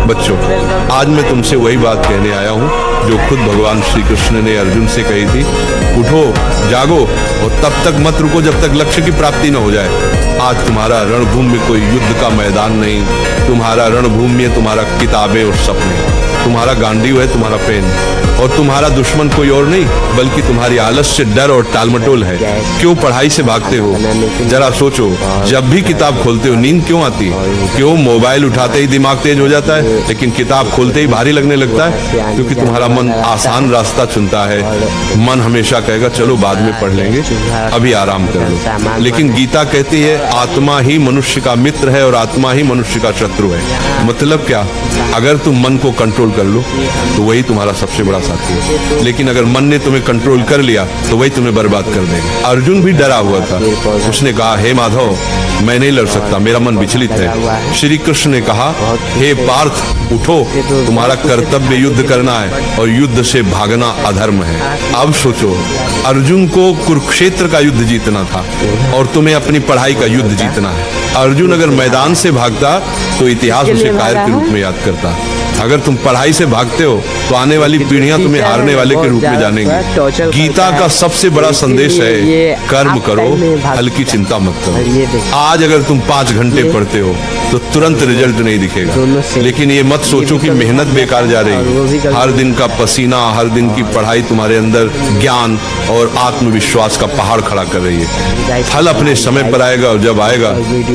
बच्चों, आज मैं तुमसे वही बात कहने आया हूँ जो खुद भगवान श्री कृष्ण ने अर्जुन से कही थी। उठो, जागो और तब तक मत रुको जब तक लक्ष्य की प्राप्ति न हो जाए। आज तुम्हारा रणभूमि में कोई युद्ध का मैदान नहीं, तुम्हारा रणभूमि है तुम्हारा किताबें और सपने, तुम्हारा गांडीव है तुम्हारा पेन, और तुम्हारा दुश्मन कोई और नहीं बल्कि तुम्हारी आलस्य, डर और टालमटोल है। क्यों पढ़ाई से भागते हो? जरा सोचो, जब भी किताब खोलते हो नींद क्यों आती? क्यों मोबाइल उठाते ही दिमाग तेज हो जाता है लेकिन किताब खोलते ही भारी लगने लगता है? क्योंकि तुम्हारा मन आसान रास्ता चुनता है। मन हमेशा कहेगा चलो बाद में पढ़ लेंगे, अभी आराम कर लो। लेकिन गीता कहती है आत्मा ही मनुष्य का मित्र है और आत्मा ही मनुष्य का शत्रु है। मतलब क्या? अगर तुम मन को कंट्रोल कर लो तो वही तुम्हारा सबसे बड़ा साथी है, लेकिन अगर मन ने तुम्हें कंट्रोल कर लिया तो वही तुम्हें बर्बाद कर देगा। अर्जुन भी डरा हुआ था। उसने कहा, हे माधव, मैं नहीं लड़ सकता, मेरा मन विचलित है। श्री कृष्ण ने कहा, हे पार्थ, उठो, तुम्हारा कर्तव्य युद्ध करना है और युद्ध से भागना अधर्म है। अब सोचो, अर्जुन को कुरुक्षेत्र का युद्ध जीतना था और तुम्हें अपनी पढ़ाई का युद्ध जीतना है। अर्जुन अगर मैदान से भागता तो इतिहास उसे कायर के रूप में याद करता। अगर तुम पढ़ाई से भागते हो तो आने वाली पीढ़ियां तुम्हें हारने वाले के रूप में जानेंगी। गीता का सबसे बड़ा संदेश है, कर्म करो, फल की चिंता मत करो। आज अगर तुम 5 घंटे पढ़ते हो तो तुरंत रिजल्ट नहीं दिखेगा, लेकिन ये मत सोचो कि मेहनत बेकार जा रही। हर दिन का पसीना, हर दिन की पढ़ाई तुम्हारे अंदर ज्ञान और आत्मविश्वास का पहाड़ खड़ा कर रही है। फल अपने समय पर आएगा और जब आएगा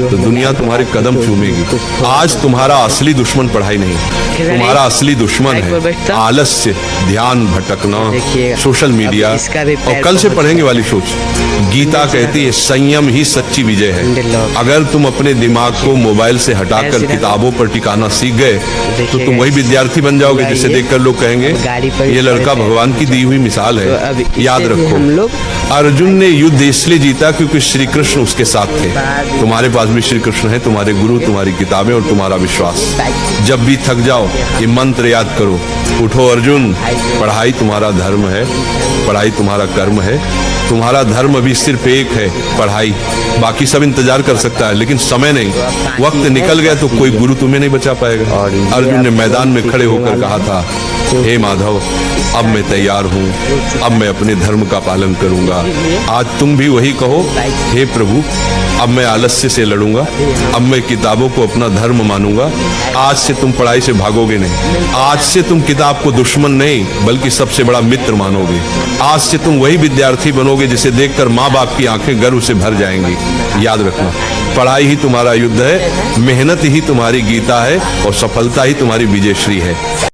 तो दुनिया तुम्हारे कदम चूमेगी। आज तुम्हारा असली दुश्मन पढ़ाई नहीं, तुम्हारा असली दुश्मन है आलस्य, ध्यान भटकना, सोशल मीडिया और कल से पढ़ेंगे वाली सोच। गीता कहती है संयम ही सच्ची विजय है। अगर तुम अपने दिमाग को मोबाइल से हटाकर किताबों पर टिकाना सीख गए तो तुम वही विद्यार्थी बन जाओगे जिसे देखकर लोग कहेंगे ये लड़का भगवान की दी हुई मिसाल है। याद रखो, अर्जुन ने युद्ध इसलिए जीता क्योंकि श्री कृष्ण उसके साथ थे। तुम्हारे पास भी श्री कृष्ण है, तुम्हारे गुरु, तुम्हारी किताबें और तुम्हारा विश्वास। जब भी थक जाओ ये मंत्र याद करो, उठो अर्जुन, पढ़ाई तुम्हारा धर्म है, पढ़ाई तुम्हारा कर्म है। तुम्हारा धर्म अभी सिर्फ एक है, पढ़ाई। बाकी सब इंतजार कर सकता है लेकिन समय नहीं। वक्त निकल गया तो कोई गुरु तुम्हें नहीं बचा पाएगा। अर्जुन ने मैदान में खड़े होकर कहा था, हे माधव, अब मैं तैयार हूँ, अब मैं अपने धर्म का पालन करूंगा। आज तुम भी वही कहो, हे प्रभु, अब मैं आलस्य से लड़ूंगा, अब मैं किताबों को अपना धर्म मानूंगा। आज से तुम पढ़ाई से भागोगे नहीं, आज से तुम किताब को दुश्मन नहीं बल्कि सबसे बड़ा मित्र मानोगे। आज से तुम वही विद्यार्थी बनोगे जिसे देखकर माँ बाप की आंखें गर्व से भर जाएंगी। याद रखना, पढ़ाई ही तुम्हारा युद्ध है, मेहनत ही तुम्हारी गीता है और सफलता ही तुम्हारी विजयश्री है।